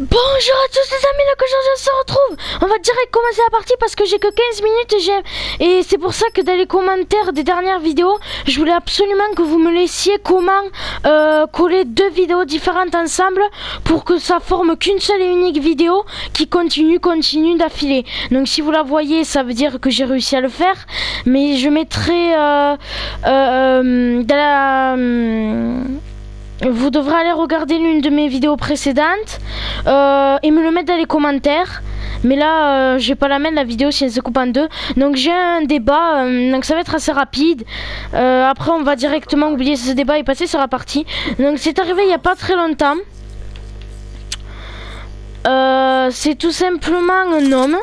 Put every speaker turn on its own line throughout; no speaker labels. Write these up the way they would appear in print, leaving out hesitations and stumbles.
Bonjour à tous les amis, là qu'aujourd'hui on se retrouve. On va direct commencer la partie parce que j'ai que 15 minutes et c'est pour ça que dans les commentaires des dernières vidéos, je voulais absolument que vous me laissiez comment coller deux vidéos différentes ensemble pour que ça forme qu'une seule et unique vidéo qui continue d'affilée. Donc si vous la voyez, ça veut dire que j'ai réussi à le faire, mais je mettrai dans la... vous devrez aller regarder l'une de mes vidéos précédentes et me le mettre dans les commentaires. Mais là, je vais pas la mettre la vidéo si elle se coupe en deux. Donc j'ai un débat, donc ça va être assez rapide. Après, on va directement oublier ce débat et passer sur la partie. Donc c'est arrivé il y a pas très longtemps. C'est tout simplement un homme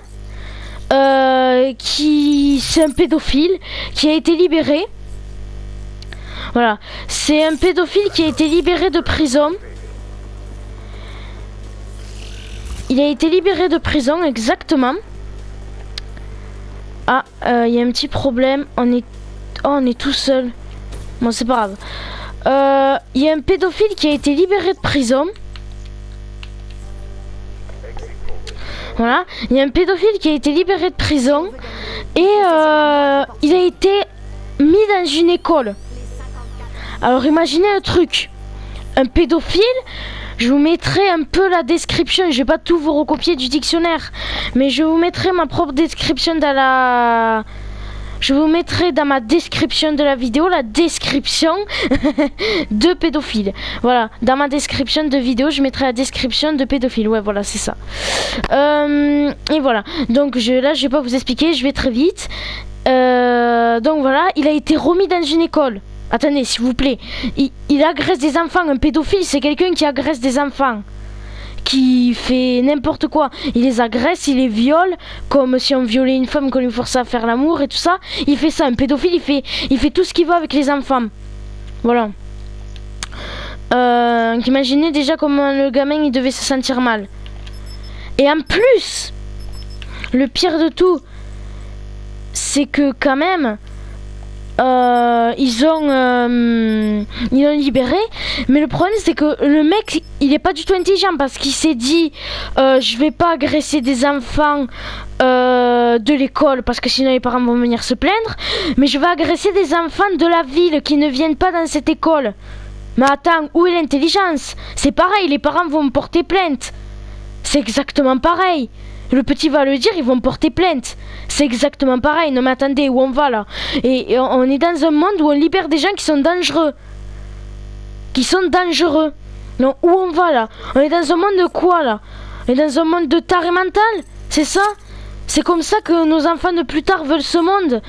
c'est un pédophile qui a été libéré. Voilà, c'est un pédophile qui a été libéré de prison. Il a été libéré de prison, exactement. Ah, il y a un petit problème. On est tout seul. Bon, c'est pas grave. Il y a un pédophile qui a été libéré de prison. Voilà, il y a un pédophile qui a été libéré de prison. Et il a été mis dans une école. Alors imaginez un truc, un pédophile, je vous mettrai un peu la description, je vais pas tout vous recopier du dictionnaire, mais je vous mettrai ma propre description dans la... Je vous mettrai dans ma description de la vidéo la description de pédophile. Voilà, dans ma description de vidéo, je mettrai la description de pédophile. Ouais, voilà, c'est ça. Et voilà, donc là, je vais pas vous expliquer, je vais très vite. Donc voilà, il a été remis dans une école. Attendez, s'il vous plaît. Il agresse des enfants. Un pédophile, c'est quelqu'un qui agresse des enfants. Qui fait n'importe quoi. Il les agresse, il les viole. Comme si on violait une femme, qu'on lui forçait à faire l'amour et tout ça. Il fait ça. Un pédophile, il fait tout ce qu'il veut avec les enfants. Voilà. Imaginez déjà comment le gamin, il devait se sentir mal. Et en plus, le pire de tout, c'est que quand même... ils l'ont libéré, mais le problème c'est que le mec il est pas du tout intelligent parce qu'il s'est dit je vais pas agresser des enfants de l'école parce que sinon les parents vont venir se plaindre, mais je vais agresser des enfants de la ville qui ne viennent pas dans cette école. Mais attends, où est l'intelligence? C'est pareil, les parents vont me porter plainte. C'est exactement pareil. Le petit va le dire, ils vont porter plainte. C'est exactement pareil. Non mais attendez, où on va là? Et on est dans un monde où on libère des gens qui sont dangereux. Non, où on va là? On est dans un monde de quoi là? On est dans un monde de taré mental? C'est ça? C'est comme ça que nos enfants de plus tard veulent ce monde?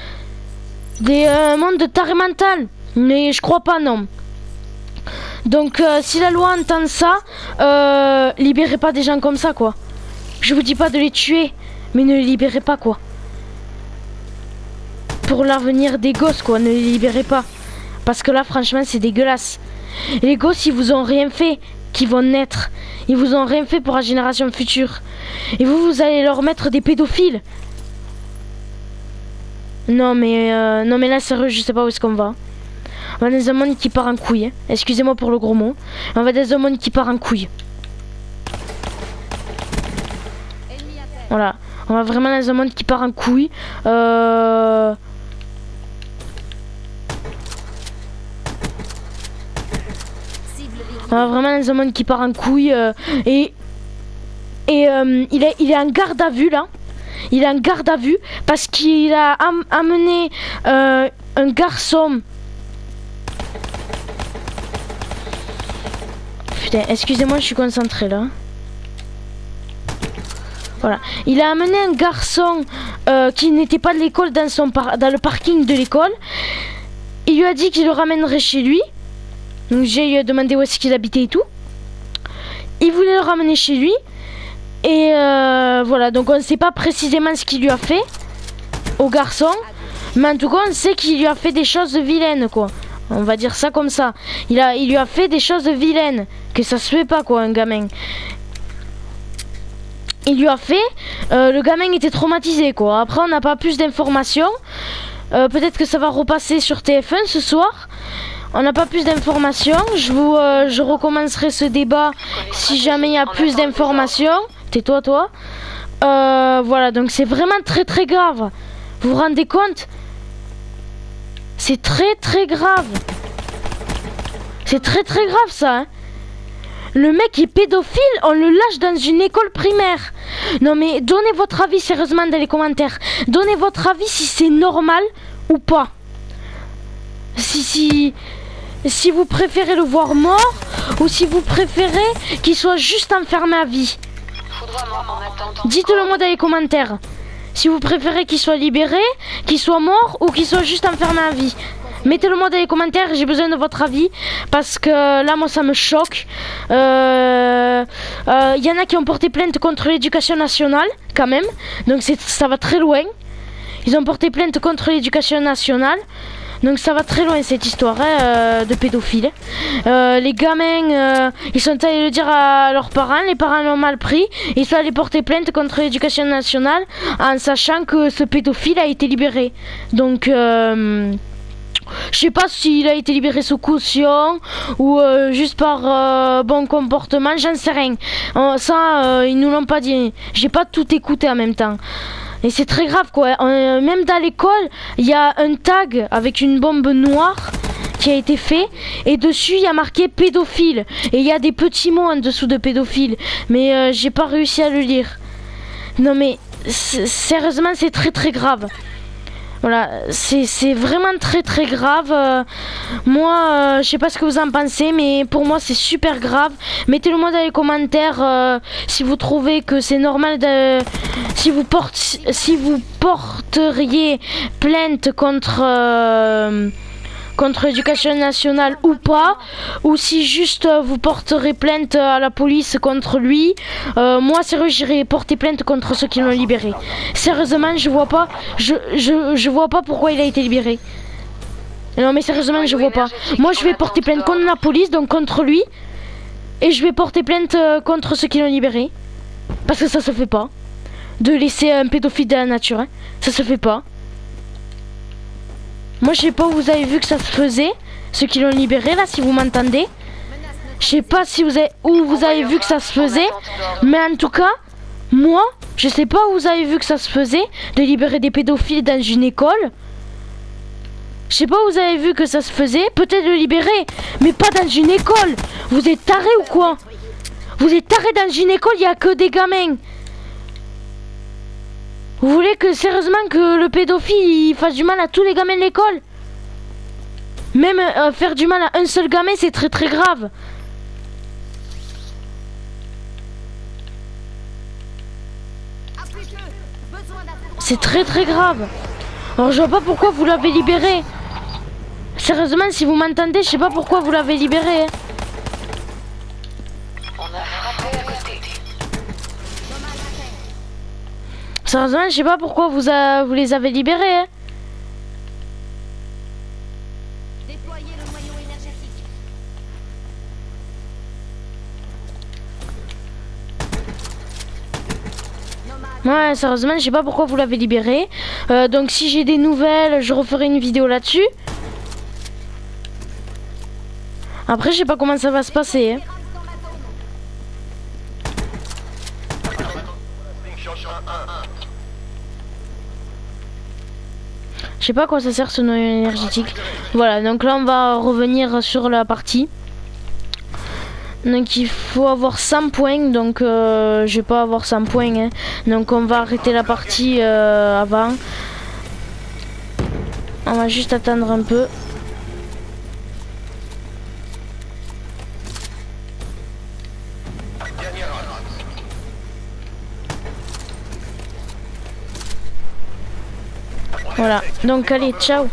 Un monde de taré mental? Mais je crois pas, non. Donc si la loi entend ça, libérez pas des gens comme ça, quoi. Je vous dis pas de les tuer, mais ne les libérez pas, quoi. Pour l'avenir des gosses, quoi, ne les libérez pas. Parce que là, franchement, c'est dégueulasse. Et les gosses, ils vous ont rien fait, qui vont naître. Ils vous ont rien fait pour la génération future. Et vous allez leur mettre des pédophiles. Non, mais là, sérieux, je sais pas où est-ce qu'on va. On va dans un monde qui part en couille. Hein. Excusez-moi pour le gros mot. On va dans un monde qui part en couille. Voilà, on va vraiment dans un monde qui part en couille. On va vraiment dans un monde qui part en couille. Il est en garde à vue là. Il est en garde à vue parce qu'il a amené un garçon. Putain, excusez-moi, je suis concentré là. Voilà, il a amené un garçon qui n'était pas de l'école dans le parking de l'école. Il lui a dit qu'il le ramènerait chez lui. Donc j'ai demandé où est-ce qu'il habitait et tout. Il voulait le ramener chez lui. Et voilà, donc on ne sait pas précisément ce qu'il lui a fait au garçon. Mais en tout cas, on sait qu'il lui a fait des choses vilaines, quoi. On va dire ça comme ça. Il lui a fait des choses vilaines. Que ça se fait pas, quoi, un gamin. Il lui a fait, le gamin était traumatisé, quoi. Après, on n'a pas plus d'informations. Peut-être que ça va repasser sur TF1 ce soir. On n'a pas plus d'informations. Je recommencerai ce débat si jamais il y a plus d'informations. Tais-toi, toi. Voilà, donc c'est vraiment très très grave. Vous vous rendez compte? C'est très très grave. C'est très très grave ça. Hein. Le mec est pédophile, on le lâche dans une école primaire. Non mais donnez votre avis sérieusement dans les commentaires. Donnez votre avis si c'est normal ou pas. Si vous préférez le voir mort ou si vous préférez qu'il soit juste enfermé à vie. Dites-le moi dans les commentaires. Si vous préférez qu'il soit libéré, qu'il soit mort ou qu'il soit juste enfermé à vie. Mettez-le moi dans les commentaires, j'ai besoin de votre avis. Parce que là, moi, ça me choque. Y en a qui ont porté plainte contre l'éducation nationale, quand même. Donc ça va très loin. Ils ont porté plainte contre l'éducation nationale. Donc ça va très loin cette histoire de pédophile. Les gamins, ils sont allés le dire à leurs parents. Les parents l'ont mal pris. Ils sont allés porter plainte contre l'éducation nationale en sachant que ce pédophile a été libéré. Donc... je sais pas s'il a été libéré sous caution ou juste par bon comportement, j'en sais rien. Ils nous l'ont pas dit. J'ai pas tout écouté en même temps. Et c'est très grave quoi. Même dans l'école, il y a un tag avec une bombe noire qui a été fait. Et dessus, il y a marqué pédophile. Et il y a des petits mots en dessous de pédophile. Mais j'ai pas réussi à le lire. Non mais, sérieusement, c'est très très grave. Voilà, c'est vraiment très très grave. Moi, je sais pas ce que vous en pensez, mais pour moi c'est super grave. Mettez-le moi dans les commentaires si vous trouvez que c'est normal de... Si vous porteriez plainte contre l'éducation nationale ou pas, ou si juste vous porterez plainte à la police contre lui. Moi sérieux, j'irai porter plainte contre ceux qui l'ont libéré. Sérieusement, je vois pas pourquoi il a été libéré. Non mais sérieusement, je vois pas. Moi je vais porter plainte contre la police, donc contre lui, et je vais porter plainte contre ceux qui l'ont libéré, parce que ça se fait pas de laisser un pédophile de la nature, hein. Ça se fait pas. Moi je sais pas où vous avez vu que ça se faisait, ceux qui l'ont libéré là, si vous m'entendez. Je sais pas si où vous avez vu que ça se faisait, mais en tout cas, moi, je sais pas où vous avez vu que ça se faisait, de libérer des pédophiles dans une école. Je sais pas où vous avez vu que ça se faisait, peut-être le libérer, mais pas dans une école. Vous êtes tarés ou quoi? Vous êtes tarés dans une école, il y a que des gamins. Vous voulez que sérieusement que le pédophile il fasse du mal à tous les gamins de l'école? Même faire du mal à un seul gamin, c'est très très grave. C'est très très grave. Alors je vois pas pourquoi vous l'avez libéré. Sérieusement, si vous m'entendez, je sais pas pourquoi vous l'avez libéré. Sérieusement, je sais pas pourquoi vous les avez libérés. Hein. Ouais, sérieusement, je sais pas pourquoi vous l'avez libéré. Donc si j'ai des nouvelles, je referai une vidéo là-dessus. Après, je sais pas comment ça va se passer. Hein. Je sais pas à quoi ça sert ce noyau énergétique. Voilà, donc là on va revenir sur la partie. Donc il faut avoir 100 points, donc je vais pas avoir 100 points. Hein. Donc on va arrêter la partie avant. On va juste attendre un peu. Voilà, donc allez, ciao.